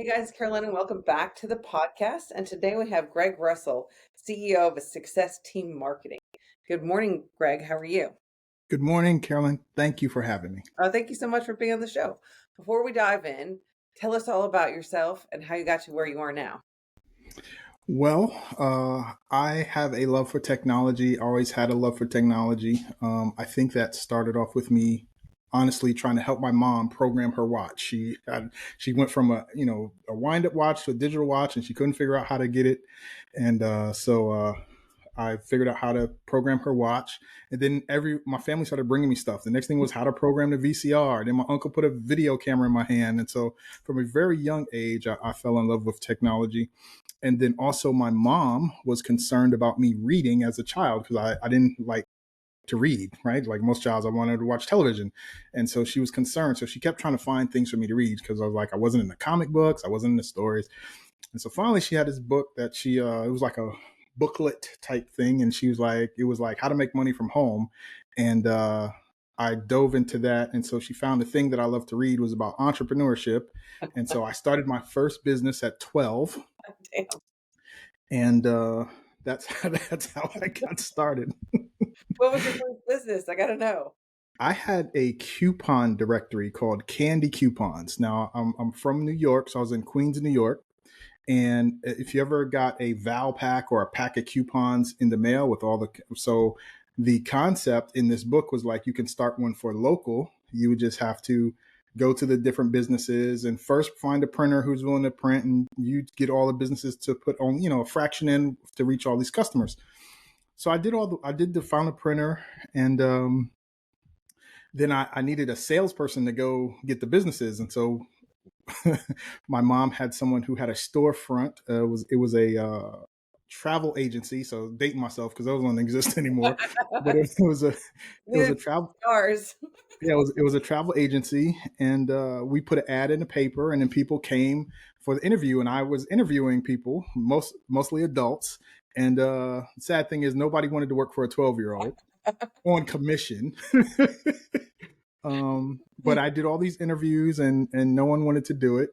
Hey guys, Carolyn, and welcome back to the podcast. And today we have Greg Russell, CEO of a Success Team Marketing. Good morning, Greg. How are you? Good morning, Carolyn. Thank you for having me. Thank you so much for being on the show. Before we dive in, tell us all about yourself and how you got to where you are now. Well, I have a love for technology. Always had a love for technology. I think that started off with me, honestly, trying to help my mom program her watch. She went from a wind up watch to a digital watch, and she couldn't figure out how to get it. And I figured out how to program her watch, and then my family started bringing me stuff. The next thing was how to program the VCR. Then my uncle put a video camera in my hand, and so from a very young age, I fell in love with technology. And then also, my mom was concerned about me reading as a child because I didn't like to read, right? Like most childs, I wanted to watch television. And so she was concerned. So she kept trying to find things for me to read because I was like, I wasn't in the comic books, I wasn't in the stories. And so finally, she had this book that it was like a booklet type thing. And it was like how to make money from home. And I dove into that. And so she found the thing that I love to read was about entrepreneurship. And so I started my first business at 12. Damn. And that's how I got started. What was your first business? I got to know. I had a coupon directory called Candy Coupons. Now, I'm from New York, so I was in Queens, New York. And if you ever got a Val pack or a pack of coupons in the mail with the concept in this book was like you can start one for local. You would just have to go to the different businesses and first find a printer who's willing to print, and you get all the businesses to put on, a fraction in to reach all these customers. So I did the found a printer, and then I needed a salesperson to go get the businesses. And so my mom had someone who had a storefront. It was a travel agency. So dating myself because those don't exist anymore. But it was a travel. Stars. Yeah, it was a travel agency, and we put an ad in the paper, and then people came for the interview, and I was interviewing people, mostly adults. And sad thing is, nobody wanted to work for a 12-year-old on commission. But I did all these interviews, and no one wanted to do it.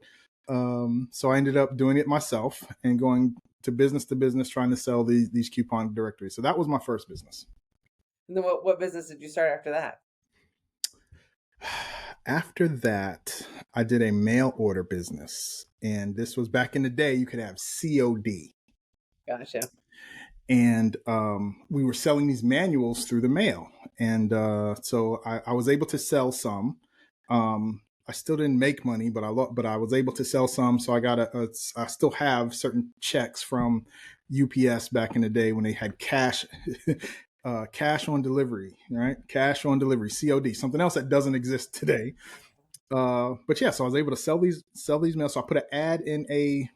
So I ended up doing it myself and going to business, trying to sell these coupon directories. So that was my first business. And then what business did you start after that? After that, I did a mail order business. And this was back in the day, you could have COD. Gotcha. And we were selling these manuals through the mail. And so I was able to sell some. I still didn't make money, but I was able to sell some. So I still have certain checks from UPS back in the day when they had cash, cash on delivery, right? Cash on delivery, COD, something else that doesn't exist today. But yeah, so I was able to sell these mails. So I put an ad in a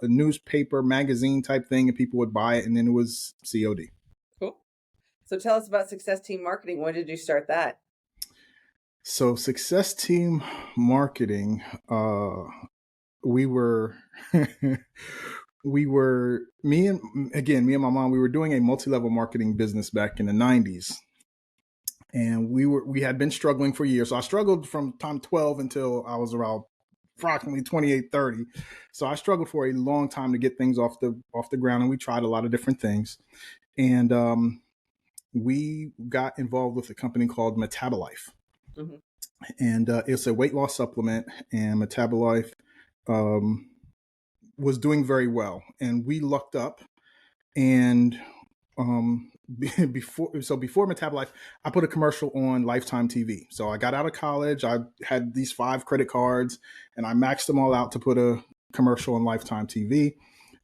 newspaper magazine type thing, and people would buy it, and then it was COD. Cool. So tell us about Success Team Marketing. When did you start that? So Success Team Marketing, we were me and my mom, we were doing a multi-level marketing business back in the 90s. And we had been struggling for years. So I struggled from time 12 until I was around approximately 28, 30. So I struggled for a long time to get things off the ground, and we tried a lot of different things. And we got involved with a company called Metabolife. Mm-hmm. And it's a weight loss supplement, and Metabolife was doing very well. And we lucked up, and before Metabolife, I put a commercial on Lifetime TV. So I got out of college, I had these 5 credit cards, and I maxed them all out to put a commercial on Lifetime TV.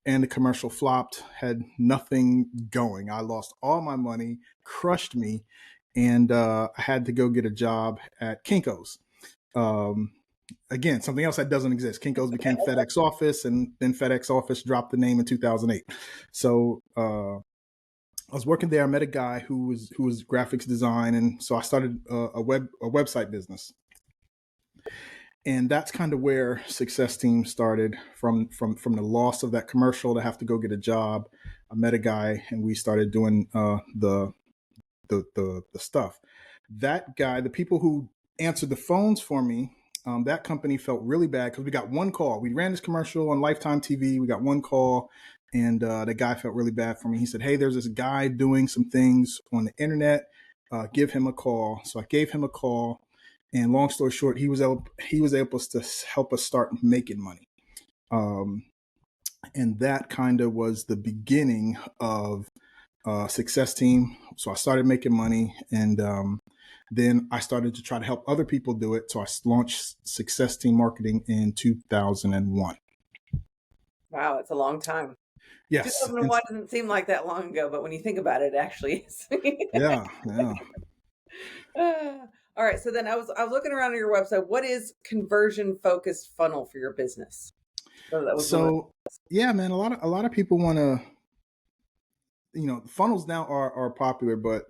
And the commercial flopped, had nothing going. I lost all my money, crushed me, and I had to go get a job at Kinko's. Again, something else that doesn't exist. Kinko's became FedEx Office, and then FedEx Office dropped the name in 2008. So I was working there. I met a guy who was graphics design, and so I started a website business. And that's kind of where Success Team started, from the loss of that commercial to have to go get a job. I met a guy, and we started doing the stuff. That guy, the people who answered the phones for me That company felt really bad because we got one call. We ran this commercial on Lifetime TV. We got one call, and the guy felt really bad for me. He said, "Hey, there's this guy doing some things on the internet. Give him a call." So I gave him a call, and long story short, he was able to help us start making money. Um, and that kind of was the beginning of Success Team. So I started making money, and then I started to try to help other people do it. So I launched Success Team Marketing in 2001. Wow, it's a long time. Yes. 2001 doesn't seem like that long ago, but when you think about it, it actually is. Yeah. Yeah. All right. So then I was looking around on your website. What is conversion focused funnel for your business? So that was one of So yeah, man, a lot of people want to, funnels now are popular, but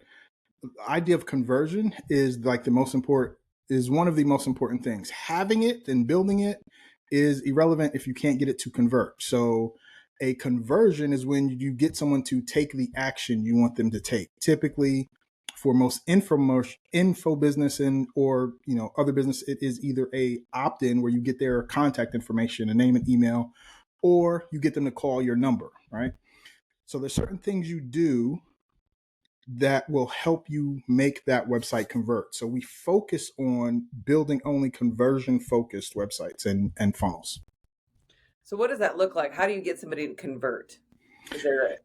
the idea of conversion is like the most important is one of the most important things. Having it and building it is irrelevant if you can't get it to convert. So a conversion is when you get someone to take the action you want them to take. Typically, for most info business and or other business, it is either a opt-in where you get their contact information, a name and email, or you get them to call your number, right? So there's certain things you do that will help you make that website convert. So we focus on building only conversion focused websites and funnels. So what does that look like? How do you get somebody to convert? Is there a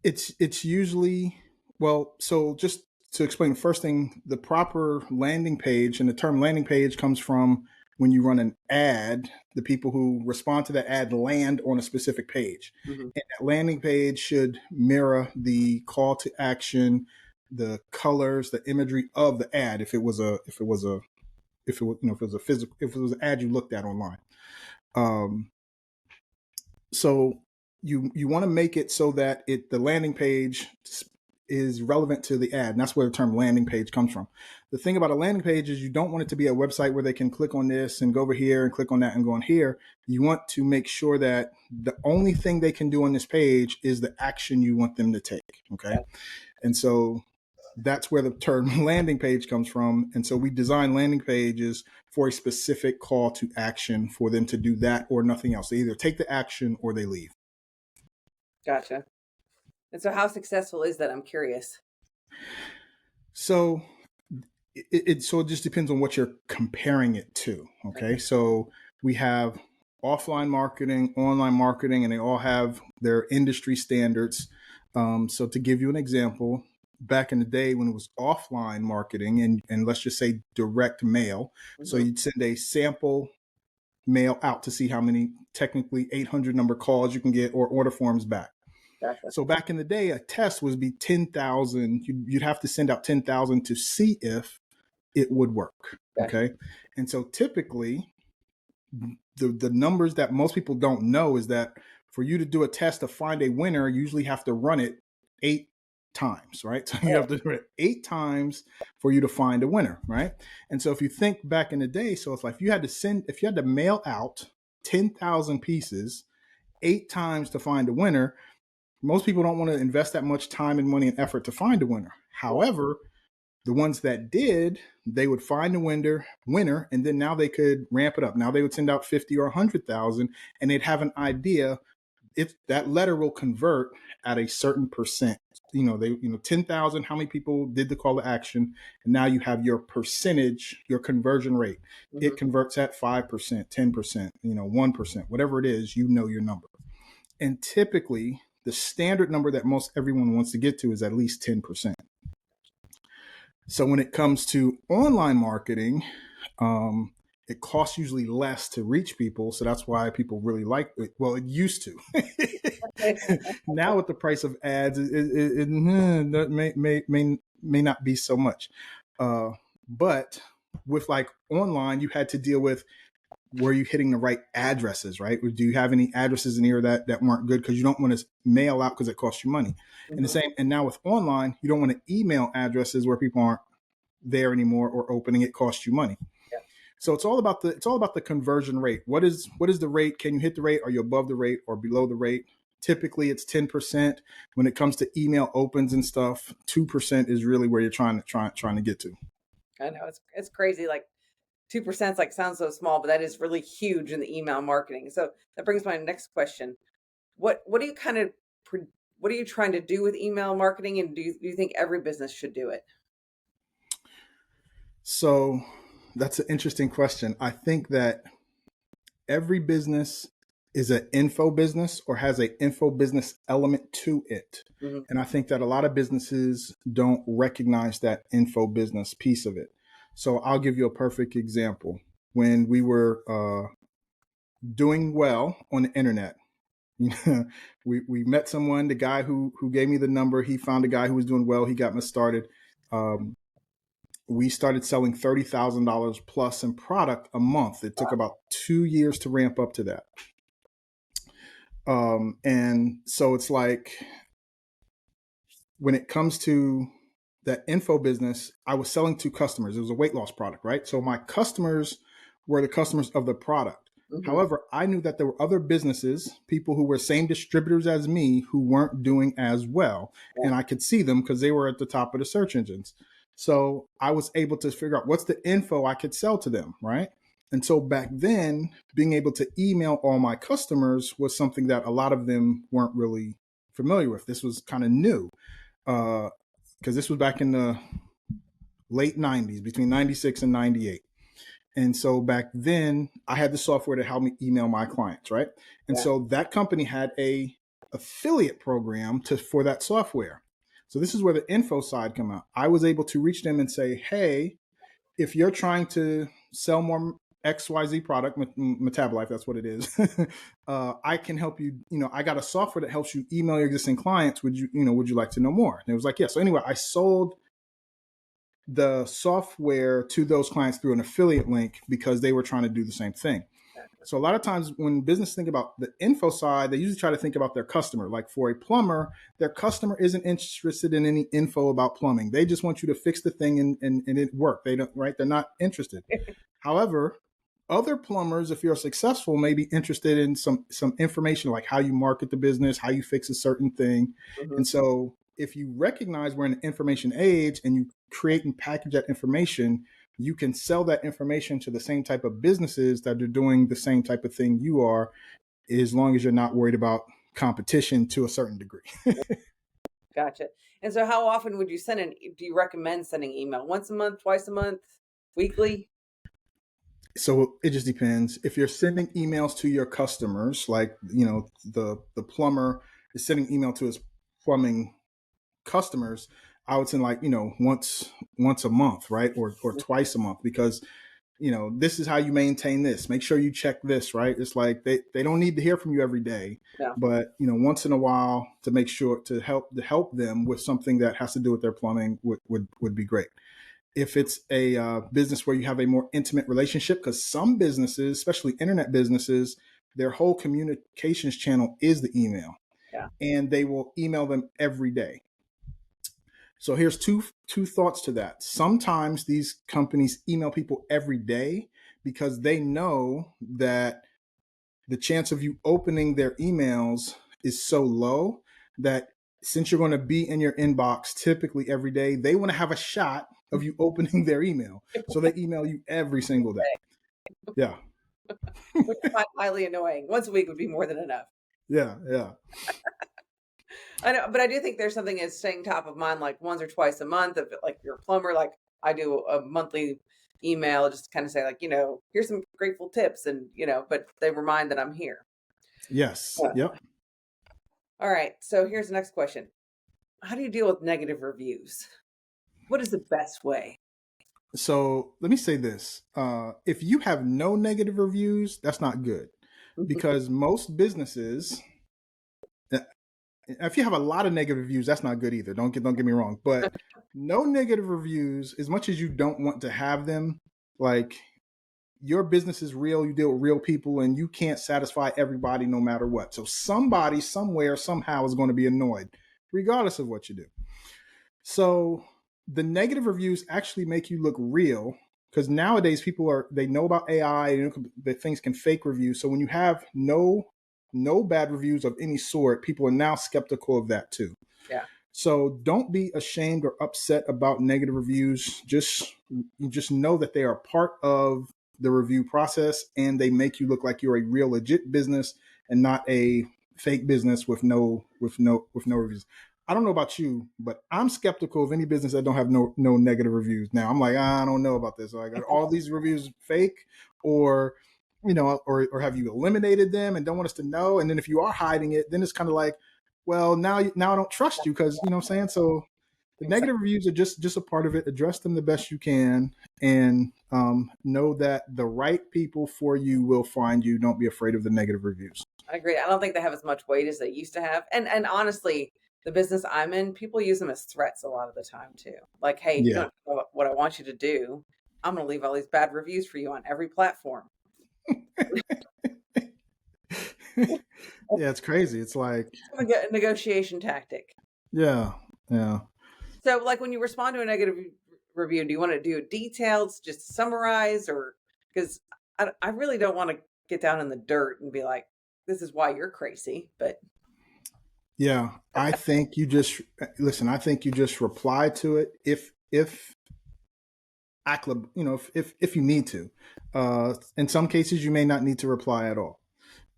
It's usually, well, so just to explain, first thing, the proper landing page, and the term landing page comes from when you run an ad, the people who respond to that ad land on a specific page. Mhm. And that landing page should mirror the call to action, the colors, the imagery of the ad. If it was a physical, if it was an ad you looked at online. Um, so you want to make it so that the landing page is relevant to the ad, and that's where the term landing page comes from. The thing about a landing page is you don't want it to be a website where they can click on this and go over here and click on that and go on here. You want to make sure that the only thing they can do on this page is the action you want them to take. Okay. And so that's where the term landing page comes from. And so we design landing pages for a specific call to action for them to do that or nothing else. They either take the action or they leave. Gotcha. And so how successful is that? I'm curious. So it just depends on what you're comparing it to. Okay. So we have offline marketing, online marketing, and they all have their industry standards. So to give you an example, back in the day when it was offline marketing and let's just say direct mail. So Mhm. you'd send a sample mail out to see how many technically 800 number calls you can get or order forms back. Gotcha. So back in the day, a test would be 10,000. You'd have to send out 10,000 to see if it would work. Gotcha. Okay. And so typically the numbers that most people don't know is that for you to do a test to find a winner, you usually have to run it 8 times, right? So you Oh, have to do it 8 times for you to find a winner, right? And so if you think back in the day, so it's like if you had to mail out 10,000 pieces 8 times to find a winner, most people don't want to invest that much time and money and effort to find a winner. yeah. However, the ones that did, they would find a winner, and then now they could ramp it up. Now they would send out 50 or 100,000, and they'd have an idea if that letter will convert at a certain percent. 10,000, how many people did the call to action? And now you have your percentage, your conversion rate. Mhm. It converts at 5%, 10%, 1%, whatever it is, your number. And typically, the standard number that most everyone wants to get to is at least 10%. So when it comes to online marketing, it costs usually less to reach people. So that's why people really like it. Well, it used to. Now with the price of ads, it may not be so much. But with like online, you had to deal with, were you hitting the right addresses, right? Or do you have any addresses in here that weren't good? Because you don't want to mail out because it costs you money. And the Mhm. same, and now with online, you don't want to email addresses where people aren't there anymore or opening, it costs you money. Yeah. So it's all about the conversion rate. What is the rate? Can you hit the rate? Are you above the rate or below the rate? Typically it's 10%. When it comes to email opens and stuff, 2% is really where you're trying to get to. I know it's crazy. Like 2% like sounds so small, but that is really huge in the email marketing. So that brings my next question. What do you kind of what are you trying to do with email marketing, and do you think every business should do it? So that's an interesting question. I think that every business is an info business or has an info business element to it. Hmm. And I think that a lot of businesses don't recognize that info business piece of it. So I'll give you a perfect example. When we were doing well on the internet, we met someone, the guy who gave me the number, he found a guy who was doing well, he got me started. Um, we started selling $30,000 plus in product a month. It took Wow. about 2 years to ramp up to that. And so it's like when it comes to that info business, I was selling to customers. It was a weight loss product, right? So my customers were the customers of the product. Hmm. However, I knew that there were other businesses, people who were same distributors as me, who weren't doing as well. Yeah. And I could see them because they were at the top of the search engines. So I was able to figure out what's the info I could sell to them, right? And so back then, being able to email all my customers was something that a lot of them weren't really familiar with. This was kind of new because this was back in the late 90s, between 96 and 98. And so back then, I had the software to help me email my clients, right? And Yeah. so that company had a affiliate program for that software. So this is where the info side come out. I was able to reach them and say, hey, if you're trying to sell more XYZ product, Metabolite, that's what it is. I can help you. I got a software that helps you email your existing clients. Would you like to know more? And it was like, yeah. So anyway, I sold the software to those clients through an affiliate link because they were trying to do the same thing. So a lot of times when business think about the info side, they usually try to think about their customer. Like for a plumber, their customer isn't interested in any info about plumbing. They just want you to fix the thing and it work. They don't, right? They're not interested. However, other plumbers, if you're successful, may be interested in some information like how you market the business, how you fix a certain thing. Hmm. And so if you recognize we're in an information age and you create and package that information, you can sell that information to the same type of businesses that are doing the same type of thing you are, as long as you're not worried about competition to a certain degree. Gotcha. And so how often would you do you recommend sending email? Once a month, twice a month, weekly? So it just depends. If you're sending emails to your customers, like the plumber is sending email to his plumbing customers, I would send like once a month, right, or twice a month, because this is how you maintain this. Make sure you check this, right? It's like they don't need to hear from you every day, No. but once in a while to make sure to help them with something that has to do with their plumbing would be great. If it's a business where you have a more intimate relationship, because some businesses, especially internet businesses, their whole communications channel is the email, Yeah. and they will email them every day. So here's two thoughts to that. Sometimes these companies email people every day because they know that the chance of you opening their emails is so low that since you're going to be in your inbox typically every day, they want to have a shot of you opening their email. So they email you every single day. Yeah. Which I find highly annoying. Once a week would be more than enough. Yeah. Yeah. I know, but I do think there's something that's staying top of mind, like once or twice a month. If like you're a plumber, like I do a monthly email, just to kind of say like, here's some grateful tips, and but they remind that I'm here. Yes. Yeah. Yep. All right. So here's the next question: how do you deal with negative reviews? What is the best way? So let me say this. If you have no negative reviews, that's not good, because most businesses, if you have a lot of negative reviews, that's not good either. Don't get me wrong. But no negative reviews, as much as you don't want to have them, like your business is real, you deal with real people, and you can't satisfy everybody no matter what. So somebody, somewhere, somehow is going to be annoyed, regardless of what you do. So the negative reviews actually make you look real, because nowadays they know about AI, that things can fake reviews. So when you have no bad reviews of any sort, people are now skeptical of that too. Yeah. So don't be ashamed or upset about negative reviews. Just know that they are part of the review process, and they make you look like you're a real legit business and not a fake business with no reviews. I don't know about you, but I'm skeptical of any business that don't have no negative reviews. Now I'm like, I don't know about this. Like, are all these reviews fake, or or have you eliminated them and don't want us to know? And then if you are hiding it, then it's kind of like, well, now I don't trust you, because you know what I'm saying. So the Exactly. negative reviews are just a part of it. Address them the best you can, and know that the right people for you will find you. Don't be afraid of the negative reviews. I agree. I don't think they have as much weight as they used to have. And honestly, the business I'm in, people use them as threats a lot of the time too. Like, hey, if you Yeah, don't know what I want you to do, I'm going to leave all these bad reviews for you on every platform. yeah, it's crazy. It's like, It's a negotiation tactic. yeah, yeah. So, like when you respond to a negative review, do you want to do details, just summarize, or because I really don't want to get down in the dirt and be like, this is why you're crazy. But Yeah, I think you just listen. I think you just reply to it if if you need to. In some cases, you may not need to reply at all.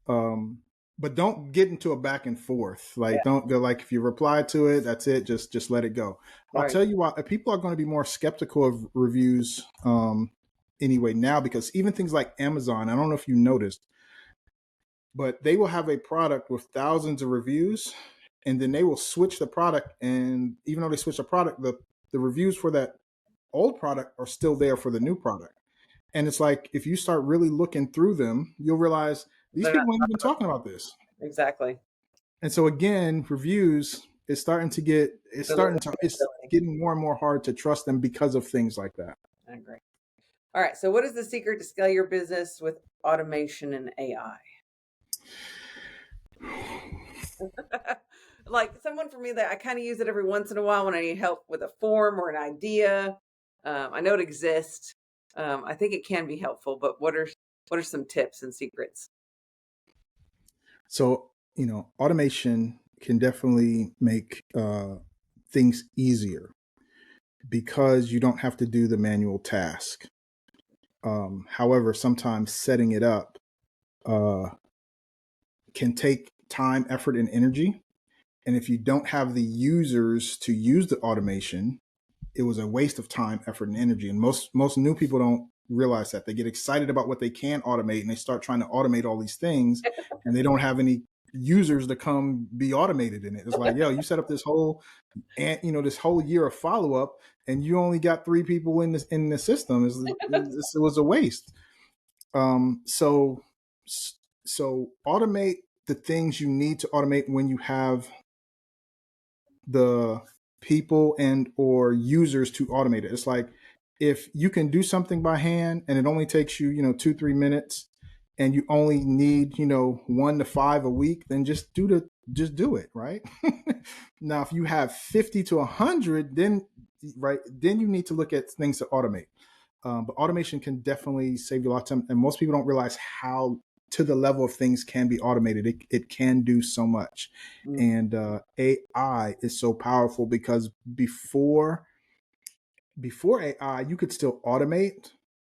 Um, but don't get into a back and forth. yeah, Like, don't go like, if you reply to it, that's it. Just let it go. I'll right. tell you why. People are going to be more skeptical of reviews anyway now, because even things like Amazon. I don't know if you noticed, but they will have a product with thousands of reviews, and then they will switch the product. And even though they switch the product, the reviews for that old product are still there for the new product. And it's like, if you start really looking through them, you'll realize these They're not people ain't even talking about this. exactly. And so again, reviews is starting to get They're losing it's credibility. getting more and more hard to trust them because of things like that. I agree. All right. So, what is the secret to scale your business with automation and AI? Like someone for me that I kind of use it every once in a while when I need help with a form or an idea. I know it exists. I think it can be helpful, but what are some tips and secrets? So, automation can definitely make things easier because you don't have to do the manual task. However, sometimes setting it up uh, can take time, effort, and energy. And if you don't have the users to use the automation, it was a waste of time, effort, and energy. And most new people don't realize that. They get excited about what they can automate, and they start trying to automate all these things, and they don't have any users to come be automated in it. It's like, yo, you set up this whole and this whole year of follow up, and you only got 3 people in the system. It was a waste. So automate the things you need to automate when you have the people and or users to automate it. It's like, if you can do something by hand and it only takes you 2-3 minutes, and you only need 1 to 5 a week, then just do it, right? Now if you have 50 to 100, then you need to look at things to automate. But automation can definitely save you a lot of time, and most people don't realize how to the level of things can be automated. It can do so much. Mm, And AI is so powerful because before AI, you could still automate,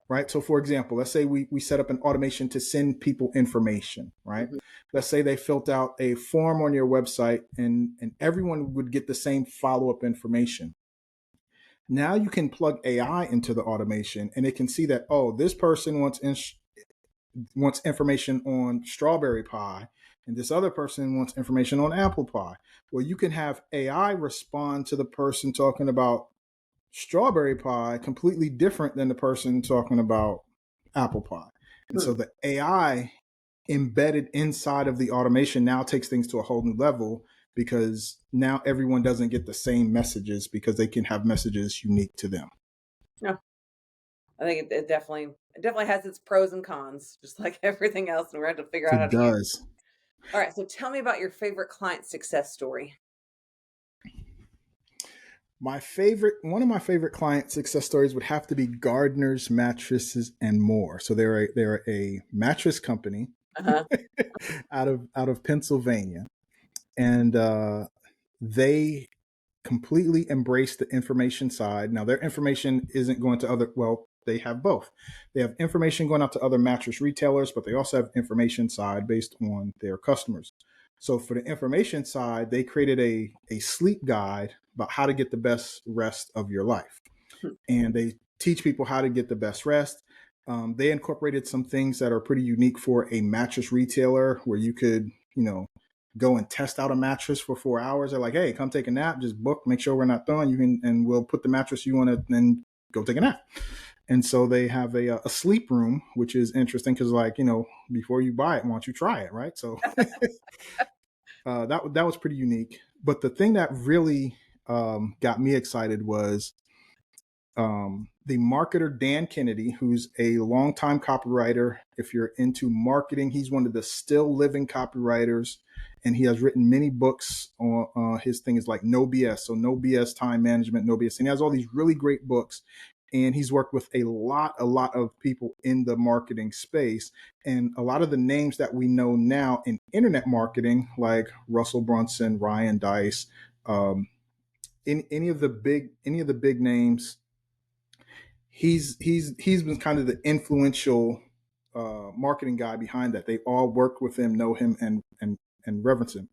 right? So for example, let's say we set up an automation to send people information, right? mhm. Let's say they filled out a form on your website, and everyone would get the same follow-up information. Now you can plug AI into the automation, and it can see that, oh, this person wants information on strawberry pie, and this other person wants information on apple pie. Well, you can have AI respond to the person talking about strawberry pie completely different than the person talking about apple pie. And so Hmm. the AI embedded inside of the automation now takes things to a whole new level, because now everyone doesn't get the same messages, because they can have messages unique to them. Yeah, I think it definitely has its pros and cons, just like everything else, and we're going to have to figure out how It to use. does. All right, so tell me about your favorite client success story. One of my favorite client success stories would have to be Gardner's Mattresses and More. So they're a mattress company Uh huh. out of Pennsylvania, and they completely embrace the information side. Now, their information isn't going to other, well, they have both. They have information going out to other mattress retailers, but they also have information side based on their customers. So for the information side, they created a sleep guide about how to get the best rest of your life. And they teach people how to get the best rest. They incorporated some things that are pretty unique for a mattress retailer where you could, go and test out a mattress for 4 hours. They're like, hey, come take a nap, just book, make sure we're not done. You can, and we'll put the mattress you want to, then go take a nap. And so they have a sleep room, which is interesting because, like, before you buy it, why don't you try it, right? So that was pretty unique. But the thing that really got me excited was the marketer Dan Kennedy, who's a longtime copywriter. If you're into marketing, he's one of the still living copywriters, and he has written many books. On his thing is like No BS, so No BS Time Management, No BS, and he has all these really great books. And he's worked with a lot of people in the marketing space, and a lot of the names that we know now in internet marketing, like Russell Brunson, Ryan Dice, in any of the big names. He's been kind of the influential marketing guy behind that. They all worked with him, know him, and reference him.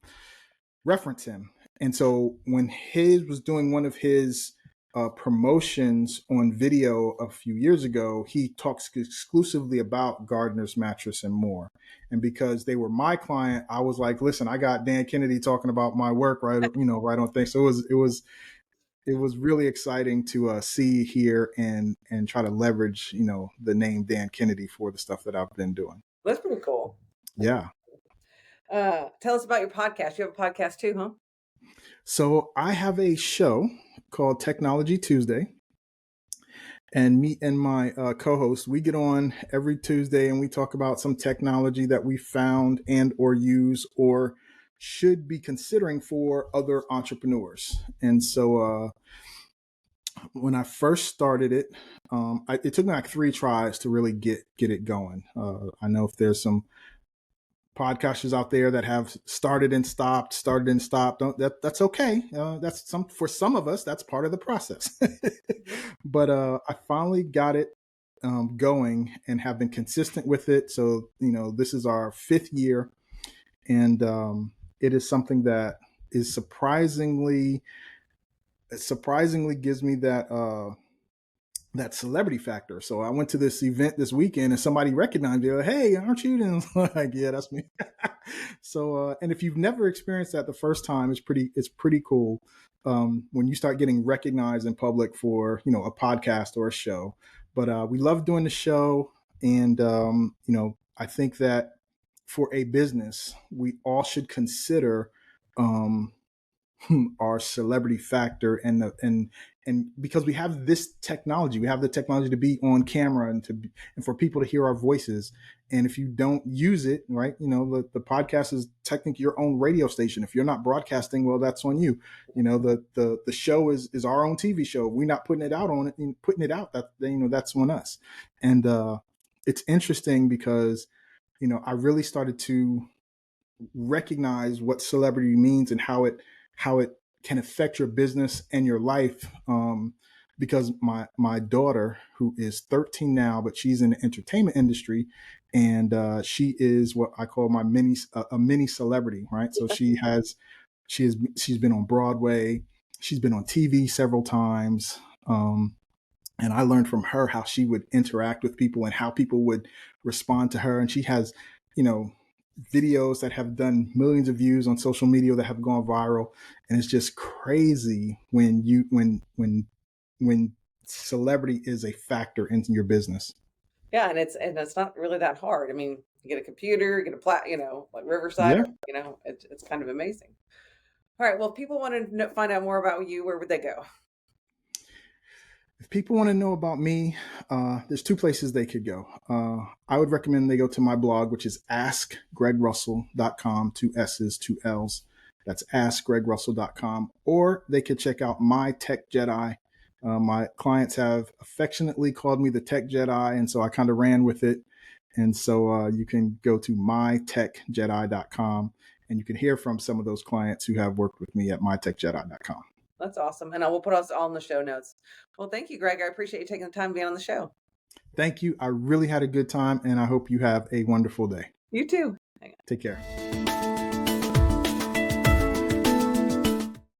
And so when his was doing one of his promotions on video a few years ago, he talks exclusively about Gardner's mattress and more. And because they were my client, I was like, listen, I got Dan Kennedy talking about my work, right? Right on things. So it was really exciting to see, hear, and try to leverage, the name Dan Kennedy for the stuff that I've been doing. That's pretty cool. Yeah. Tell us about your podcast. You have a podcast too, huh? So I have a show called Technology Tuesday, and me and my co-host, we get on every Tuesday and we talk about some technology that we found and or use or should be considering for other entrepreneurs. And so when I first started it, it took me like 3 tries to really get it going. I know if there's some podcasters out there that have started and stopped. That's okay. For some of us, that's part of the process. But I finally got it going and have been consistent with it. So this is our 5th year, and it is something that is surprisingly gives me that celebrity factor. So I went to this event this weekend and somebody recognized me. Like, hey, aren't you? And I was like, yeah, that's me. So, and if you've never experienced that the first time, it's pretty cool. When you start getting recognized in public for, a podcast or a show. But we love doing the show. And, I think that for a business, we all should consider our celebrity factor and because we have this technology, we have the technology to be on camera and for people to hear our voices. And if you don't use it, right, the podcast is technically your own radio station. If you're not broadcasting, well, that's on you. The show is our own TV show. We're not putting it out that's on us. And it's interesting because I really started to recognize what celebrity means and how it can affect your business and your life. Because my daughter, who is 13 now, but she's in the entertainment industry, and she is what I call a mini celebrity, right? So she's been on Broadway, she's been on TV several times, and I learned from her how she would interact with people and how people would respond to her. And she has, videos that have done millions of views on social media that have gone viral. And it's just crazy when celebrity is a factor in your business. Yeah, and it's not really that hard. I mean, you get a computer, you get like Riverside, Yeah. it's kind of amazing. All right, well, if people want to find out more about you, where would they go? If people want to know about me, there's 2 places they could go. I would recommend they go to my blog, which is askgregrussell.com, 2 S's, 2 L's. That's askgregrussell.com. Or they could check out My Tech Jedi. My clients have affectionately called me the Tech Jedi, and so I kind of ran with it. And so you can go to mytechjedi.com, and you can hear from some of those clients who have worked with me at mytechjedi.com. That's awesome. And I will put us all in the show notes. Well, thank you, Greg. I appreciate you taking the time being on the show. Thank you. I really had a good time, and I hope you have a wonderful day. You too. Take care.